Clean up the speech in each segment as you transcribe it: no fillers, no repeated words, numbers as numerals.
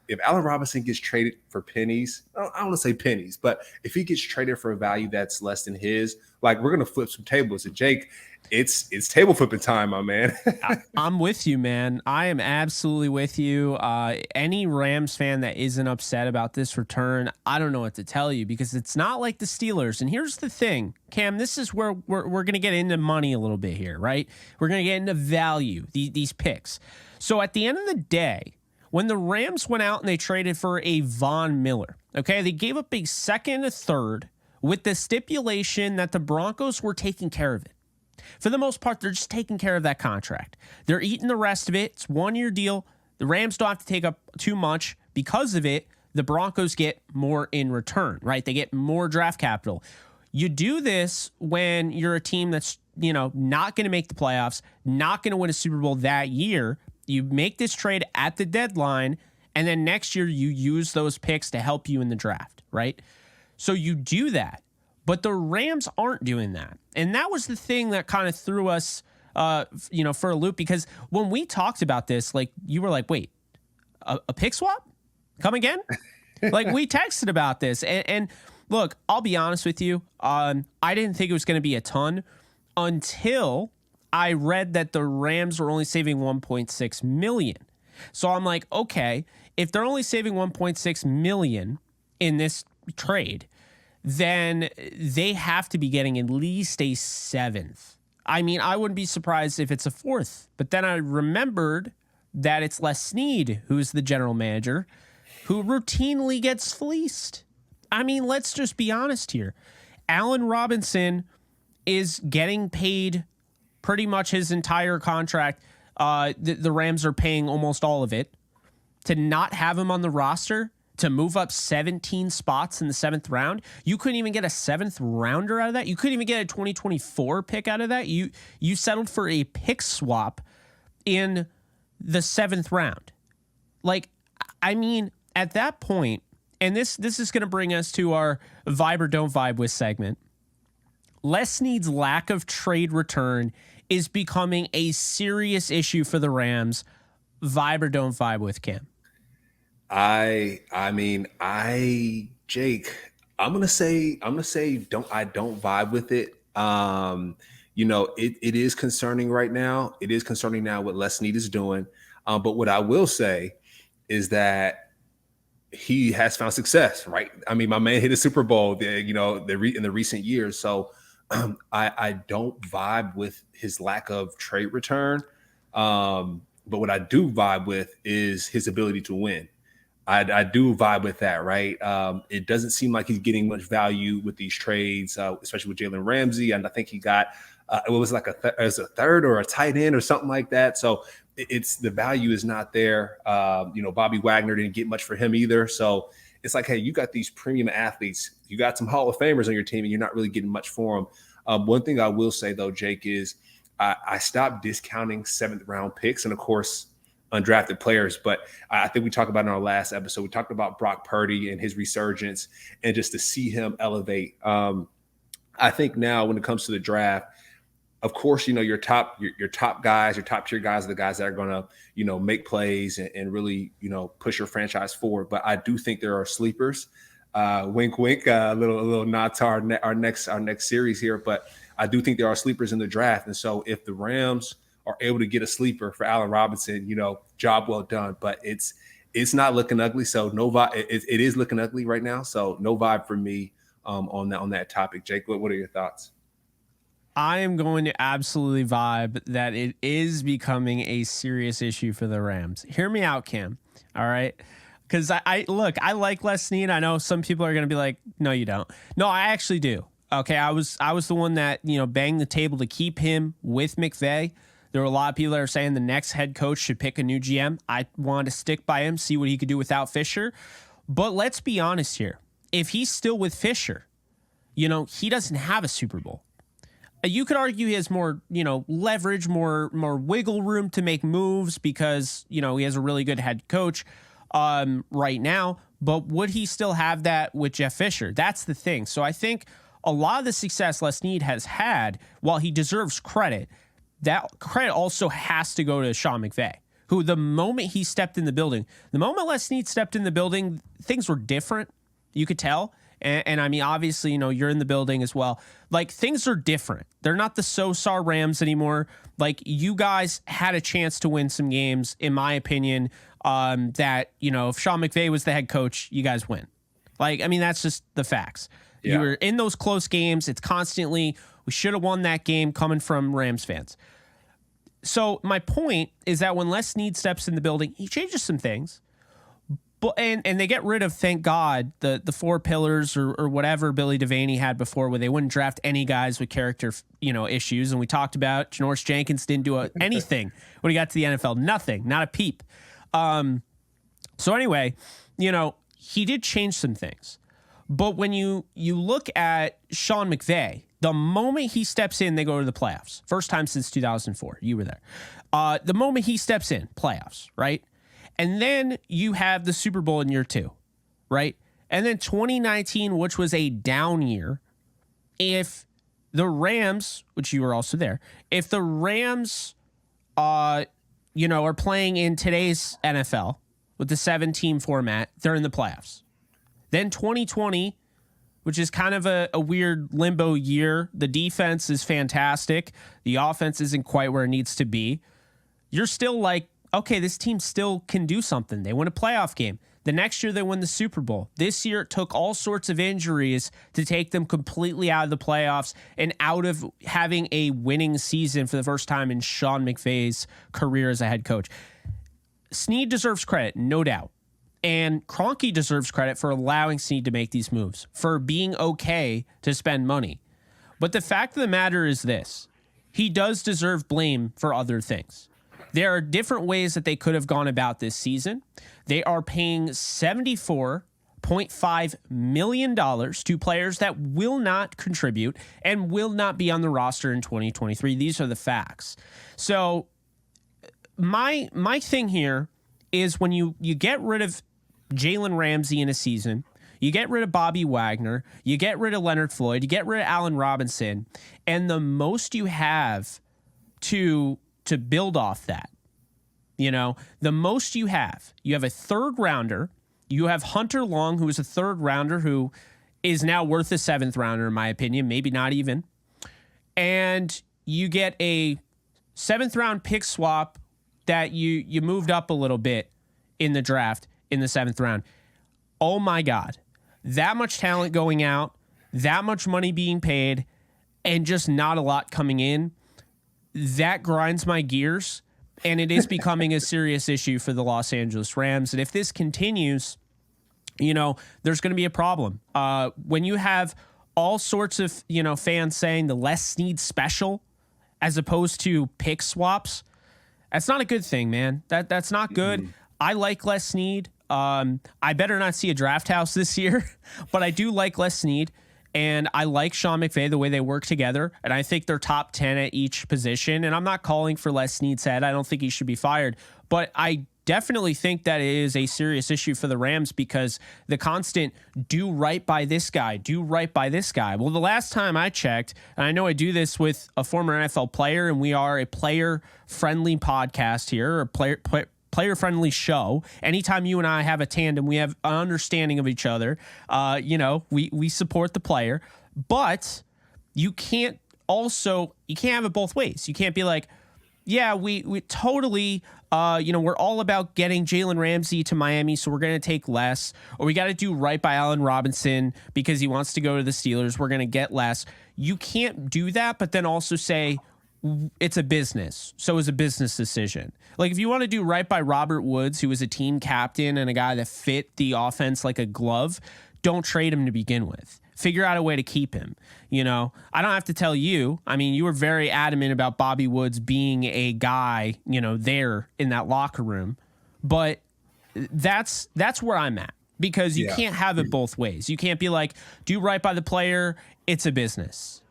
if Allen Robinson gets traded for pennies, I don't want to say pennies, but if he gets traded for a value that's less than his, like we're gonna flip some tables. And Jake, it's table flipping time, my man. I'm with you, man. I am absolutely with you. Any Rams fan that isn't upset about this return, I don't know what to tell you, because it's not like the Steelers. And here's the thing, Cam, this is where we're going to get into money a little bit here, right? We're going to get into value, these picks. So at the end of the day, when the Rams went out and they traded for a Von Miller, okay, they gave up a second and a third with the stipulation that the Broncos were taking care of it. For the most part, they're just taking care of that contract. They're eating the rest of it. It's a 1-year deal. The Rams don't have to take up too much. Because of it, the Broncos get more in return, right? They get more draft capital. You do this when you're a team that's, not going to make the playoffs, not going to win a Super Bowl that year. You make this trade at the deadline, and then next year you use those picks to help you in the draft, right? So you do that. But the Rams aren't doing that. And that was the thing that kind of threw us, for a loop, because when we talked about this, like, you were like, wait, a pick swap? Come again? Like, we texted about this. And look, I'll be honest with you. I didn't think it was going to be a ton until I read that the Rams were only saving $1.6 million. So I'm like, okay, if they're only saving $1.6 million in this trade, then they have to be getting at least a 7th. I mean, I wouldn't be surprised if it's a 4th. But then I remembered that it's Les Snead, who's the general manager, who routinely gets fleeced. I mean, let's just be honest here. Allen Robinson is getting paid pretty much his entire contract. The Rams are paying almost all of it. To not have him on the roster, to move up 17 spots in the 7th round, you couldn't even get a 7th rounder out of that. You couldn't even get a 2024 pick out of that. You settled for a pick swap in the 7th round. Like, I mean, at that point, and this is going to bring us to our Vibe or Don't Vibe with segment. Les Snead's lack of trade return is becoming a serious issue for the Rams. Vibe or Don't Vibe with Cam? Jake, I'm gonna say I don't vibe with it. It is concerning right now. It is concerning now what Les Snead is doing. But what I will say is that he has found success, right? I mean, my man hit a Super Bowl, in the recent years. So I don't vibe with his lack of trade return. But what I do vibe with is his ability to win. I do vibe with that, right? It doesn't seem like he's getting much value with these trades, especially with Jalen Ramsey. And I think he got, it was like as a third or a tight end or something like that. So it's the value is not there. Bobby Wagner didn't get much for him either. So it's like, hey, you got these premium athletes. You got some Hall of Famers on your team, and you're not really getting much for them. One thing I will say, though, Jake, is I stopped discounting 7th round picks. And, of course, undrafted players, but I think we talked about in our last episode, we talked about Brock Purdy and his resurgence, and just to see him elevate. I think now when it comes to the draft, of course, your top guys, your top tier guys are the guys that are going to, make plays and really, push your franchise forward. But I do think there are sleepers. Wink, wink, a little nod to our next series here. But I do think there are sleepers in the draft. And so if the Rams are able to get a sleeper for Allen Robinson, job well done. But it's not looking ugly. So no vibe. It is looking ugly right now. So no vibe for me on that topic. Jake, what are your thoughts? I am going to absolutely vibe that it is becoming a serious issue for the Rams. Hear me out, Cam. All right. Because I like Les Snead. I know some people are going to be like, no, you don't. No, I actually do. Okay. I was the one that, banged the table to keep him with McVay. There were a lot of people that are saying the next head coach should pick a new GM. I wanted to stick by him, see what he could do without Fisher. But let's be honest here. If he's still with Fisher, he doesn't have a Super Bowl. You could argue he has more, leverage, more wiggle room to make moves because, he has a really good head coach right now. But would he still have that with Jeff Fisher? That's the thing. So I think a lot of the success Les Snead has had, while he deserves credit, that credit also has to go to Sean McVay, who the moment he stepped in the building, the moment Les Snead stepped in the building, things were different. You could tell. And I mean, obviously, you're in the building as well. Like, things are different. They're not the so-sar Rams anymore. Like, you guys had a chance to win some games, in my opinion, that, if Sean McVay was the head coach, you guys win. Like, I mean, that's just the facts. Yeah. You were in those close games. It's constantly, we should have won that game, coming from Rams fans. So my point is that when Les Snead steps in the building, he changes some things. But and they get rid of, thank God, the 4 pillars or whatever Billy Devaney had before, where they wouldn't draft any guys with character issues. And we talked about Janoris Jenkins didn't do anything when he got to the NFL. Nothing, not a peep. So anyway, he did change some things. But when you look at Sean McVay, the moment he steps in, they go to the playoffs. First time since 2004. You were there. The moment he steps in, playoffs, right? And then you have the Super Bowl in year 2, right? And then 2019, which was a down year. If the Rams, which you were also there, if the Rams, are playing in today's NFL with the 7-team format, they're in the playoffs. Then 2020, which is kind of a weird limbo year. The defense is fantastic. The offense isn't quite where it needs to be. You're still like, okay, this team still can do something. They win a playoff game. The next year, they win the Super Bowl. This year, it took all sorts of injuries to take them completely out of the playoffs and out of having a winning season for the first time in Sean McVay's career as a head coach. Snead deserves credit, no doubt. And Kroenke deserves credit for allowing Snead to make these moves, for being okay to spend money. But the fact of the matter is this. He does deserve blame for other things. There are different ways that they could have gone about this season. They are paying $74.5 million to players that will not contribute and will not be on the roster in 2023. These are the facts. So my thing here is when you get rid of Jalen Ramsey in a season, you get rid of Bobby Wagner, you get rid of Leonard Floyd, you get rid of Allen Robinson, and the most you have to build off that, the most you have a 3rd rounder, you have Hunter Long, who is a 3rd rounder, who is now worth a 7th rounder, in my opinion, maybe not even. And you get a 7th round pick swap that you moved up a little bit in the draft in the 7th round. Oh my God. That much talent going out, that much money being paid, and just not a lot coming in. That grinds my gears, and it is becoming a serious issue for the Los Angeles Rams. And if this continues, there's going to be a problem. When you have all sorts of, fans saying the Les Snead special as opposed to pick swaps, that's not a good thing, man. That's not good. Mm-hmm. I like Les Snead. I better not see a draft house this year, but I do like Les Snead. And I like Sean McVay, the way they work together. And I think they're top 10 at each position. And I'm not calling for Les Snead's head. I don't think he should be fired. But I definitely think that it is a serious issue for the Rams because the constant do right by this guy, do right by this guy. Well, the last time I checked, and I know I do this with a former NFL player, and we are a player-friendly podcast here, or player-friendly show. Anytime you and I have a tandem, we have an understanding of each other. We support the player, but you can't have it both ways. You can't be like, yeah, we totally, we're all about getting Jalen Ramsey to Miami, so we're going to take less, or we got to do right by Allen Robinson because he wants to go to the Steelers. We're going to get less. You can't do that, but then also say, it's a business, so it's a business decision. Like, if you want to do right by Robert Woods, who was a team captain and a guy that fit the offense like a glove, don't trade him to begin with. Figure out a way to keep him. I don't have to tell you. I mean, you were very adamant about Bobby Woods being a guy, there in that locker room. But that's where I'm at, because you can't have it both ways. You can't be like, do right by the player. It's a business.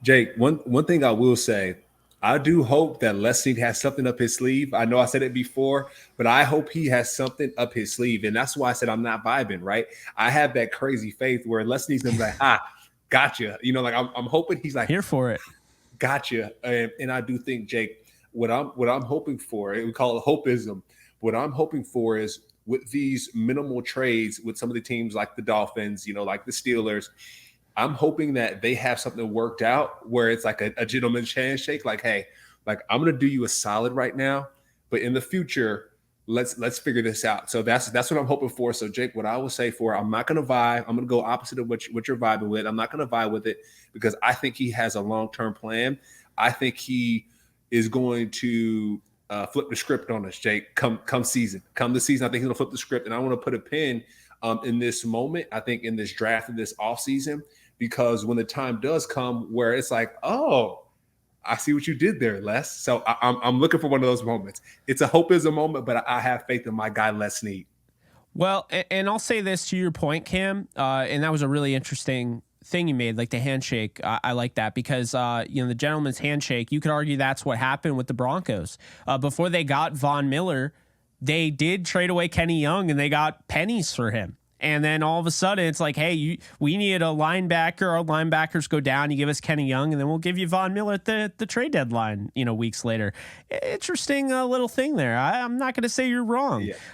Jake, one thing I will say, I do hope that Les Snead has something up his sleeve. I know I said it before, but I hope he has something up his sleeve. And that's why I said I'm not vibing, right? I have that crazy faith where Les Snead's gonna be like, gotcha. I'm hoping he's like, here for it. Gotcha. And I do think, Jake, What I'm hoping for, we call it hopeism. What I'm hoping for is with these minimal trades with some of the teams like the Dolphins, like the Steelers, I'm hoping that they have something worked out where it's like a gentleman's handshake, like, hey, like I'm gonna do you a solid right now, but in the future, let's figure this out. So that's what I'm hoping for. So Jake, what I will say for I'm not gonna vibe. I'm gonna go opposite of what you're vibing with. I'm not gonna vibe with it because I think he has a long-term plan. I think he is going to flip the script on us, Jake. Come the season. I think he's gonna flip the script, and I want to put a pin in this moment. I think in this draft, in this offseason, because when the time does come where it's like, oh, I see what you did there, Les. So I'm looking for one of those moments. It's a hope is a moment, but I have faith in my guy, Les Snead. Well, and I'll say this to your point, Cam, and that was a really interesting thing you made, like the handshake. I like that because, the gentleman's handshake, you could argue that's what happened with the Broncos. Before they got Von Miller, they did trade away Kenny Young and they got pennies for him. And then all of a sudden, it's like, hey, we need a linebacker. Our linebackers go down. You give us Kenny Young, and then we'll give you Von Miller at the trade deadline, weeks later. Interesting little thing there. I'm not going to say you're wrong. Yeah.